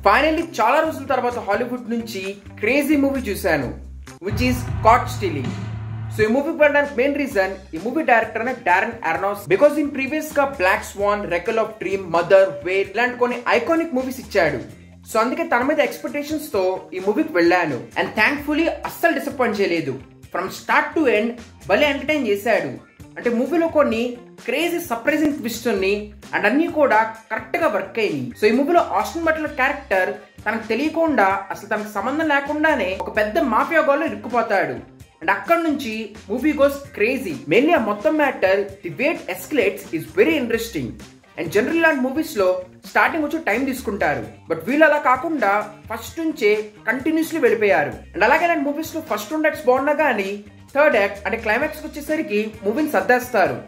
Finally చాలా రోజుల తర్వాత హాలీవుడ్ నుంచి క్రేజీ మూవీ చూశాను, which is caught stealing. So ఈ మూవీ పడడానికి మెయిన్ రీజన్ ఈ movie director Darren Aronofsky. Because in previous గా బ్లాక్ స్వాన్, రెకల్ ఆఫ్ డ్రీమ్, మదర్, వేర్ ఇలాంటి కొన్ని ఐకానిక్ మూవీస్ ఇచ్చాడు. సో అందుకే తన మీద ఎక్స్పెక్టేషన్స్ తో ఈ మూవీకి వెళ్ళాను. అండ్ థ్యాంక్ఫుల్లీ అస్సలు డిసప్పాయింట్ చేయలేదు. ఫ్రమ్ స్టార్ట్ టు ఎండ్ భలే ఎంటర్టైన్ చేశాడు. అంటే మూవీలో కొన్ని క్రేజీ సర్ప్రైజింగ్ ట్విస్ట్ ఉన్నాయి అండ్ అన్ని కూడా కరెక్ట్ గా వర్క్ అయ్యి. సో ఈ మూవీలో ఆస్టన్ బట్లర్ క్యారెక్టర్ తనకు తెలియకుండా, అసలు తనకు సంబంధం లేకుండానే ఒక పెద్ద మాఫియా గోల్లో ఇరుక్కుపోతాడు. అండ్ అక్కడ నుంచి మూవీ గోస్ క్రేజీ. మెయిన్లీ ఆ మొత్తం matter, the way it escalates is very interesting. And general ఇలాంటి మూవీస్ లో స్టార్టింగ్ వచ్చి టైం తీసుకుంటారు, బట్ వీళ్ళు అలా కాకుండా ఫస్ట్ నుంచే కంటిన్యూస్లీ వెళ్ళిపోయారు. అండ్ అలాగే ఇలాంటి మూవీస్ లో ఫస్ట్ 2 యాక్ట్స్ బాగున్నా కానీ థర్డ్ యాక్ట్ అంటే క్లైమాక్స్ వచ్చేసరికి మూవీని సర్దేస్తారు.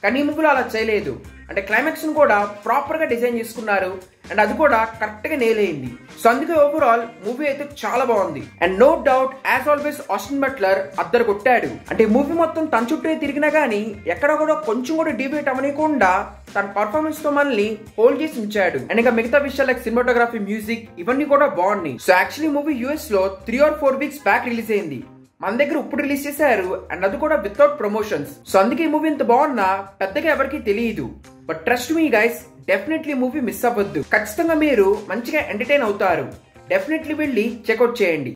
కానీ ఈ మూవీలో అలా చేయలేదు. అంటే క్లైమాక్స్ ను కూడా ప్రాపర్ గా డిజైన్ చేసుకున్నారు అండ్ అది కూడా కరెక్ట్ గా నేల్ అయింది. సో అందుకే ఓవరాల్ మూవీ అయితే చాలా బాగుంది. And no doubt as always Austin Butler అద్దరు కొట్టాడు. అంటే మూవీ మొత్తం తన చుట్టూ తిరిగినా గానీ ఎక్కడ కూడా కొంచెం కూడా డిబేట్ అవ్వకుండా తన పర్ఫార్మెన్స్ తో మనల్ని హోల్డ్ చేసి ఉంచాడు. అండ్ ఇంకా మిగతా విషయాలు లైక్ సినిమాటోగ్రఫీ, మ్యూజిక్ ఇవన్నీ కూడా బాగున్నాయి. సో యాక్చువల్లీ మూవీ యూఎస్ లో 3 or 4 weeks బ్యాక్ రిలీజ్ అయింది. మన దగ్గర ఇప్పుడు రిలీజ్ చేశారు అండ్ అది కూడా వితౌట్ ప్రమోషన్స్. సో అందుకే ఈ మూవీ ఇంత బాగున్నా పెద్దగా ఎవరికి తెలియదు. But trust me guys, definitely movie miss అవ్వద్దు. ఖచ్చితంగా మీరు మంచిగా ఎంటర్టైన్ అవుతారు. డెఫినెట్లీ వెళ్ళి చెక్అవుట్ చేయండి.